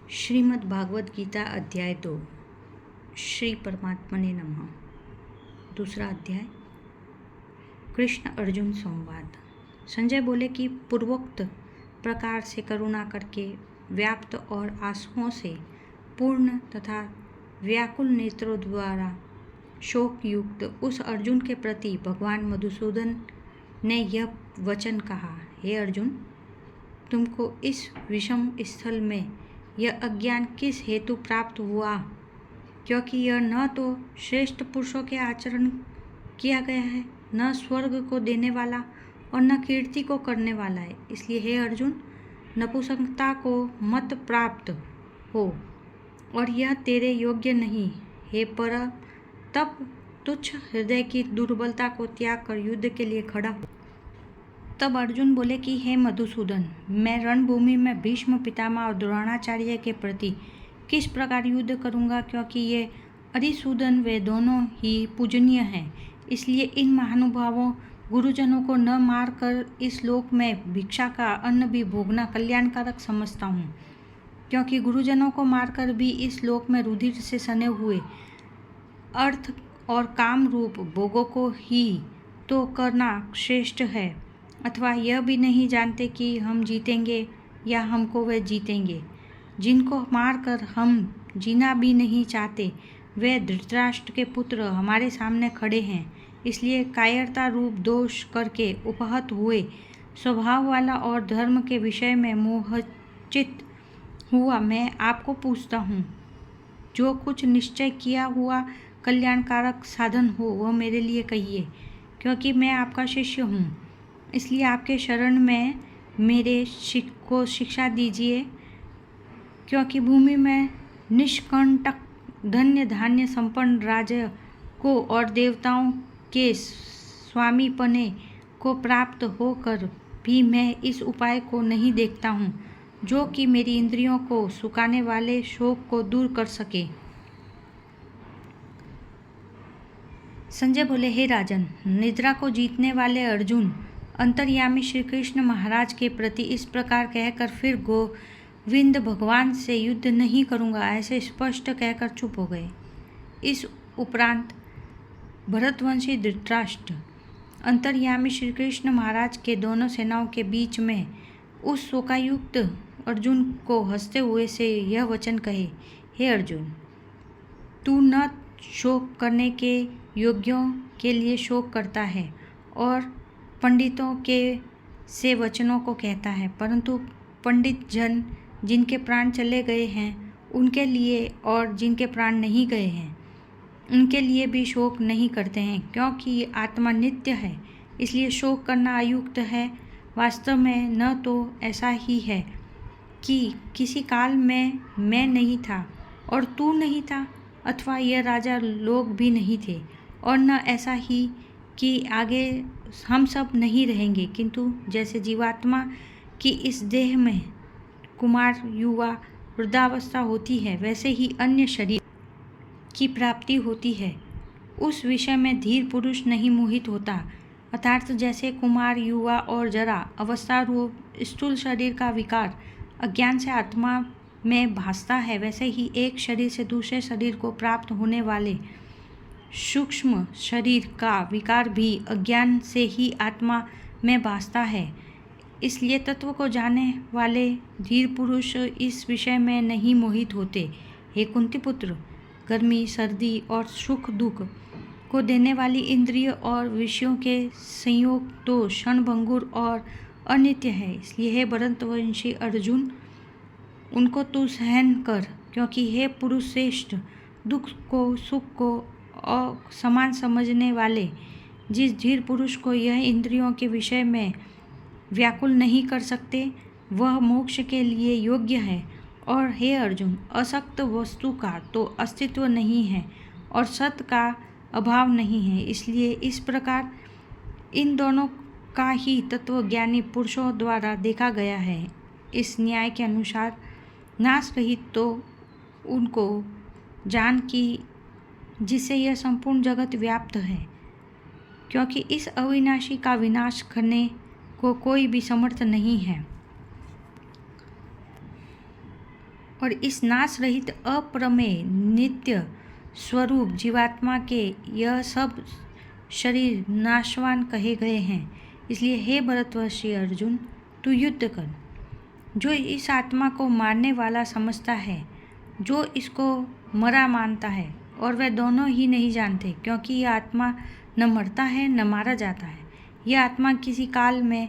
श्रीमद् भागवत गीता अध्याय 2 श्री परमात्मने नमः। दूसरा अध्याय कृष्ण अर्जुन संवाद। संजय बोले कि पूर्वोक्त प्रकार से करुणा करके व्याप्त और आंसुओं से पूर्ण तथा व्याकुल नेत्रों द्वारा शोक युक्त उस अर्जुन के प्रति भगवान मधुसूदन ने यह वचन कहा, हे अर्जुन, तुमको इस विषम स्थल में यह अज्ञान किस हेतु प्राप्त हुआ? क्योंकि यह न तो श्रेष्ठ पुरुषों के आचरण किया गया है, न स्वर्ग को देने वाला और न कीर्ति को करने वाला है। इसलिए हे अर्जुन, नपुंसकता को मत प्राप्त हो और यह तेरे योग्य नहीं। हे पर तब तुच्छ हृदय की दुर्बलता को त्याग कर युद्ध के लिए खड़ा हो। तब अर्जुन बोले कि हे मधुसूदन, मैं रणभूमि में भीष्म पितामह और द्रोणाचार्य के प्रति किस प्रकार युद्ध करूंगा, क्योंकि ये अरिसूदन वे दोनों ही पूजनीय हैं। इसलिए इन महानुभावों गुरुजनों को न मारकर इस लोक में भिक्षा का अन्न भी भोगना कल्याणकारक समझता हूँ, क्योंकि गुरुजनों को मारकर भी इस लोक में रुधिर से सने हुए अर्थ और काम रूप भोगों को ही तो करना श्रेष्ठ है। अथवा यह भी नहीं जानते कि हम जीतेंगे या हमको वे जीतेंगे। जिनको मारकर हम जीना भी नहीं चाहते, वे धृतराष्ट्र के पुत्र हमारे सामने खड़े हैं। इसलिए कायरता रूप दोष करके उपहत हुए स्वभाव वाला और धर्म के विषय में मोहचित हुआ मैं आपको पूछता हूँ, जो कुछ निश्चय किया हुआ कल्याणकारक साधन हो वह मेरे लिए कहिए, क्योंकि मैं आपका शिष्य हूँ। इसलिए आपके शरण में मेरे को शिक्षा दीजिए, क्योंकि भूमि में निष्कंटक धन्य धान्य संपन्न राज्य को और देवताओं के स्वामीपने को प्राप्त होकर भी मैं इस उपाय को नहीं देखता हूँ, जो कि मेरी इंद्रियों को सुखाने वाले शोक को दूर कर सके। संजय बोले, हे राजन, निद्रा को जीतने वाले अर्जुन अंतर्यामी श्री कृष्ण महाराज के प्रति इस प्रकार कहकर फिर गोविंद भगवान से युद्ध नहीं करूँगा ऐसे स्पष्ट कहकर चुप हो गए। इस उपरांत भरतवंशी धृतराष्ट्र अंतर्यामी श्री कृष्ण महाराज के दोनों सेनाओं के बीच में उस शोकायुक्त अर्जुन को हंसते हुए से यह वचन कहे, हे अर्जुन, तू न शोक करने के योग्यों के लिए शोक करता है और पंडितों के से वचनों को कहता है, परंतु पंडित जन जिनके प्राण चले गए हैं उनके लिए और जिनके प्राण नहीं गए हैं उनके लिए भी शोक नहीं करते हैं, क्योंकि आत्मा नित्य है। इसलिए शोक करना अयुक्त है। वास्तव में न तो ऐसा ही है कि किसी काल में मैं नहीं था और तू नहीं था, अथवा यह राजा लोग भी नहीं थे, और न ऐसा ही कि आगे हम सब नहीं रहेंगे, किंतु जैसे जीवात्मा की इस देह में कुमार युवा वृद्धावस्था होती है, वैसे ही अन्य शरीर की प्राप्ति होती है। उस विषय में धीर पुरुष नहीं मोहित होता। अर्थात जैसे कुमार युवा और जरा अवस्था रूप स्थूल शरीर का विकार अज्ञान से आत्मा में भासता है, वैसे ही एक शरीर से दूसरे शरीर को प्राप्त होने वाले सूक्ष्म शरीर का विकार भी अज्ञान से ही आत्मा में भासता है। इसलिए तत्व को जानने वाले धीर पुरुष इस विषय में नहीं मोहित होते। हे कुंती पुत्र, गर्मी सर्दी और सुख दुख को देने वाली इंद्रिय और विषयों के संयोग तो क्षणभंगुर और अनित्य है। इसलिए हे भरतवंशी अर्जुन, उनको तू सहन कर, क्योंकि हे पुरुष श्रेष्ठ, दुख को सुख को और समान समझने वाले जिस धीर पुरुष को यह इंद्रियों के विषय में व्याकुल नहीं कर सकते, वह मोक्ष के लिए योग्य है। और हे अर्जुन, असक्त वस्तु का तो अस्तित्व नहीं है और सत का अभाव नहीं है। इसलिए इस प्रकार इन दोनों का ही तत्वज्ञानी पुरुषों द्वारा देखा गया है। इस न्याय के अनुसार नाश रहित तो उनको जान कि जिससे यह संपूर्ण जगत व्याप्त है, क्योंकि इस अविनाशी का विनाश करने को कोई भी समर्थ नहीं है। और इस नाश रहित अप्रमेय नित्य स्वरूप जीवात्मा के यह सब शरीर नाशवान कहे गए हैं। इसलिए हे भरतवर्षी अर्जुन, तू युद्ध कर। जो इस आत्मा को मारने वाला समझता है, जो इसको मरा मानता है, और वह दोनों ही नहीं जानते, क्योंकि यह आत्मा न मरता है न मारा जाता है। यह आत्मा किसी काल में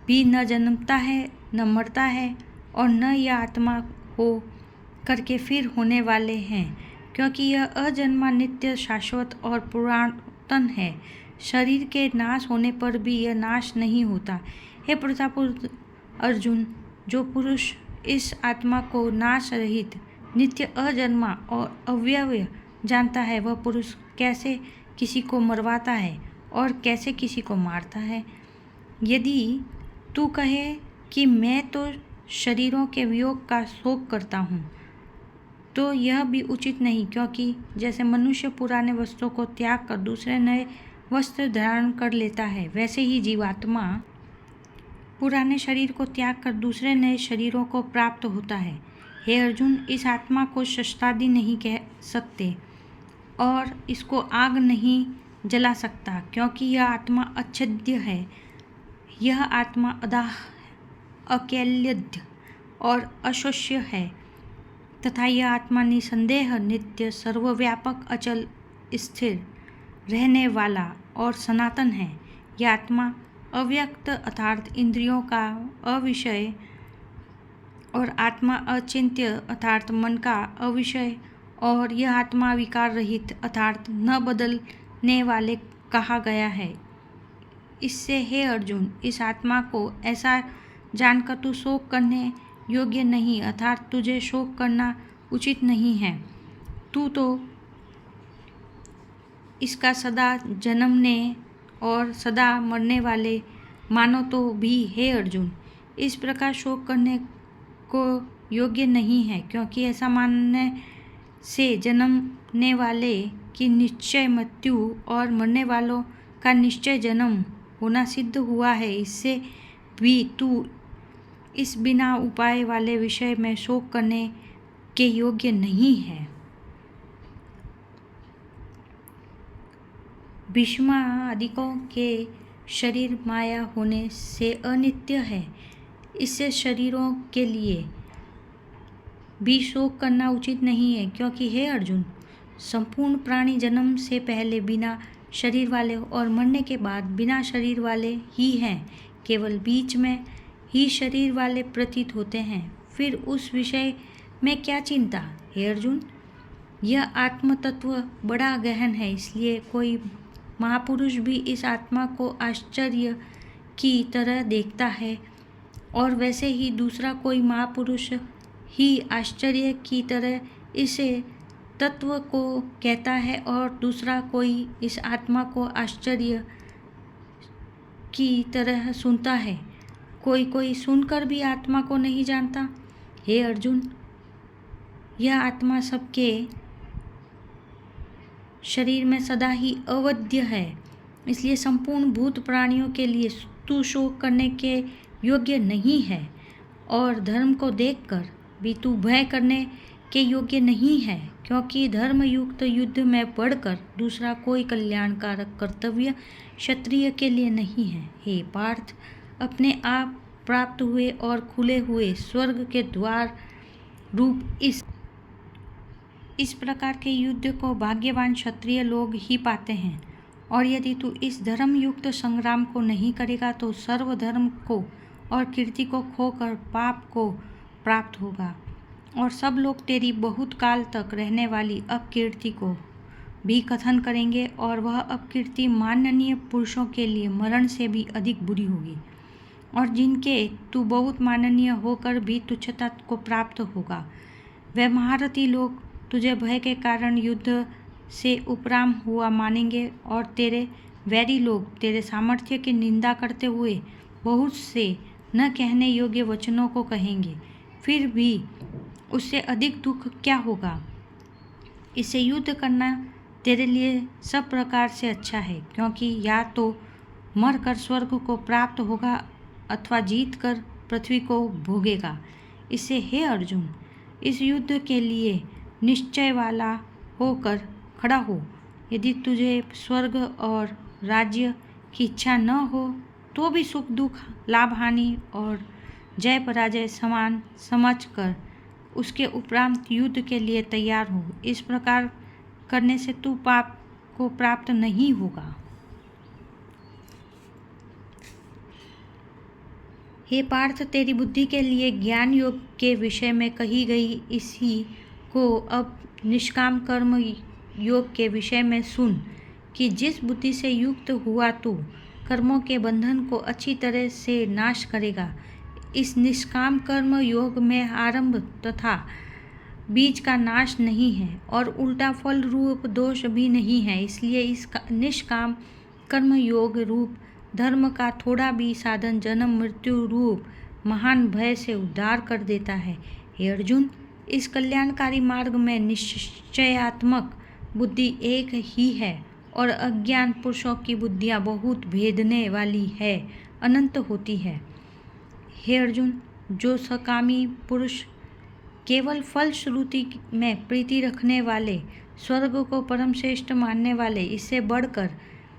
भी न जन्मता है न मरता है, और न यह आत्मा हो करके फिर होने वाले हैं, क्योंकि यह अजन्मा नित्य शाश्वत और पुरातन है। शरीर के नाश होने पर भी यह नाश नहीं होता। हे प्रतापपूर्ण अर्जुन, जो पुरुष इस आत्मा को नाश रहित नित्य अजन्मा और अव्यय जानता है, वह पुरुष कैसे किसी को मरवाता है और कैसे किसी को मारता है। यदि तू कहे कि मैं तो शरीरों के वियोग का शोक करता हूँ, तो यह भी उचित नहीं, क्योंकि जैसे मनुष्य पुराने वस्त्रों को त्याग कर दूसरे नए वस्त्र धारण कर लेता है, वैसे ही जीवात्मा पुराने शरीर को त्याग कर दूसरे नए शरीरों को प्राप्त होता है। हे अर्जुन, इस आत्मा को शस्त्रादि नहीं कह सकते और इसको आग नहीं जला सकता, क्योंकि यह आत्मा अच्छेद्य है। यह आत्मा अदाह, अकैल्यद्य और अशोष्य है, तथा यह आत्मा निसंदेह नित्य, सर्वव्यापक, अचल, स्थिर रहने वाला और सनातन है। यह आत्मा अव्यक्त अर्थात इंद्रियों का अविषय और आत्मा अचिंत्य अर्थात मन का अविषय, और यह आत्मा विकार रहित अर्थात न बदलने वाले कहा गया है। इससे हे अर्जुन, इस आत्मा को ऐसा जानकर तू शोक करने योग्य नहीं, अर्थात तुझे शोक करना उचित नहीं है। तू तो इसका सदा जन्मने और सदा मरने वाले मानो तो भी हे अर्जुन, इस प्रकार शोक करने को योग्य नहीं है, क्योंकि ऐसा मानने से जन्मने वाले की निश्चय मृत्यु और मरने वालों का निश्चय जन्म होना सिद्ध हुआ है। इससे भी तू इस बिना उपाय वाले विषय में शोक करने के योग्य नहीं है। भीष्मादिकों के शरीर माया होने से अनित्य है, इससे शरीरों के लिए भी शोक करना उचित नहीं है, क्योंकि हे अर्जुन, संपूर्ण प्राणी जन्म से पहले बिना शरीर वाले और मरने के बाद बिना शरीर वाले ही हैं। केवल बीच में ही शरीर वाले प्रतीत होते हैं। फिर उस विषय में क्या चिंता। हे अर्जुन, यह आत्म तत्व बड़ा गहन है, इसलिए कोई महापुरुष भी इस आत्मा को आश्चर्य की तरह देखता है, और वैसे ही दूसरा कोई महापुरुष ही आश्चर्य की तरह इस तत्व को कहता है, और दूसरा कोई इस आत्मा को आश्चर्य की तरह सुनता है। कोई कोई सुनकर भी आत्मा को नहीं जानता। हे अर्जुन, यह आत्मा सबके शरीर में सदा ही अवध्य है, इसलिए संपूर्ण भूत प्राणियों के लिए तू शोक करने के योग्य नहीं है, और धर्म को देखकर भी तू भय करने के योग्य नहीं है, क्योंकि धर्मयुक्त युद्ध में बढ़कर दूसरा कोई कल्याणकारक कर्तव्य क्षत्रिय के लिए नहीं है। हे पार्थ, अपने आप प्राप्त हुए और खुले हुए स्वर्ग के द्वार रूप इस प्रकार के युद्ध को भाग्यवान क्षत्रिय लोग ही पाते हैं, और यदि तू इस धर्मयुक्त संग्राम को नहीं करेगा तो सर्वधर्म को और कीर्ति को खोकर पाप को प्राप्त होगा, और सब लोग तेरी बहुत काल तक रहने वाली अपकीर्ति को भी कथन करेंगे, और वह अपकीर्ति माननीय पुरुषों के लिए मरण से भी अधिक बुरी होगी, और जिनके तू बहुत माननीय होकर भी तुच्छता को प्राप्त होगा। वह महारथी लोग तुझे भय के कारण युद्ध से उपराम हुआ मानेंगे, और तेरे वैरी लोग तेरे सामर्थ्य की निंदा करते हुए बहुत से न कहने योग्य वचनों को कहेंगे। फिर भी उससे अधिक दुख क्या होगा। इससे युद्ध करना तेरे लिए सब प्रकार से अच्छा है, क्योंकि या तो मर कर स्वर्ग को प्राप्त होगा अथवा जीत कर पृथ्वी को भोगेगा। इससे हे अर्जुन, इस युद्ध के लिए निश्चय वाला होकर खड़ा हो। यदि तुझे स्वर्ग और राज्य की इच्छा न हो तो भी सुख दुख, लाभ हानि और जय पराजय समान समझकर उसके उपरांत युद्ध के लिए तैयार हो। इस प्रकार करने से तू पाप को प्राप्त नहीं होगा। हे पार्थ, तेरी बुद्धि के लिए ज्ञान योग के विषय में कही गई इसी को अब निष्काम कर्म योग के विषय में सुन कि जिस बुद्धि से युक्त हुआ तू कर्मों के बंधन को अच्छी तरह से नाश करेगा। इस निष्काम कर्म योग में आरंभ तथा बीज का नाश नहीं है और उल्टा फल रूप दोष भी नहीं है। इसलिए इस निष्काम कर्म योग रूप धर्म का थोड़ा भी साधन जन्म मृत्यु रूप महान भय से उद्धार कर देता है। हे अर्जुन, इस कल्याणकारी मार्ग में निश्चयात्मक बुद्धि एक ही है और अज्ञान पुरुषों की बुद्धियाँ बहुत भेदने वाली है, अनंत होती है। हे अर्जुन, जो सकामी पुरुष केवल फल श्रुति में प्रीति रखने वाले, स्वर्ग को परम श्रेष्ठ मानने वाले, इससे बढ़कर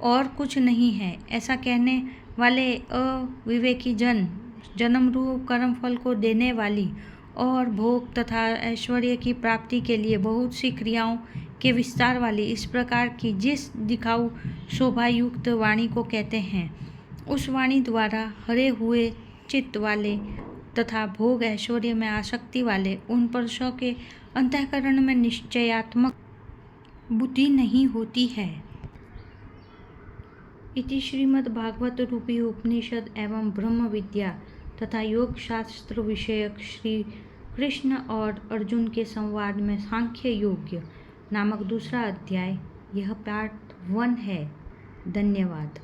और कुछ नहीं है, ऐसा कहने वाले अविवेकी जन, जन्म रूप कर्म फल को देने वाली और भोग तथा ऐश्वर्य की प्राप्ति के लिए बहुत सी क्रियाओं के विस्तार वाली, इस प्रकार की जिस दिखाऊ शोभायुक्त वाणी को कहते हैं, उस वाणी द्वारा हरे हुए चित्त वाले तथा भोग ऐश्वर्य में आसक्ति वाले उन पुरुषों के अंतःकरण में निश्चयात्मक बुद्धि नहीं होती है। इति श्रीमद्भागवत रूपी उपनिषद एवं ब्रह्म विद्या तथा योग शास्त्र विषयक श्री कृष्ण और अर्जुन के संवाद में सांख्य योग नामक दूसरा अध्याय, यह पार्ट 1 है। धन्यवाद।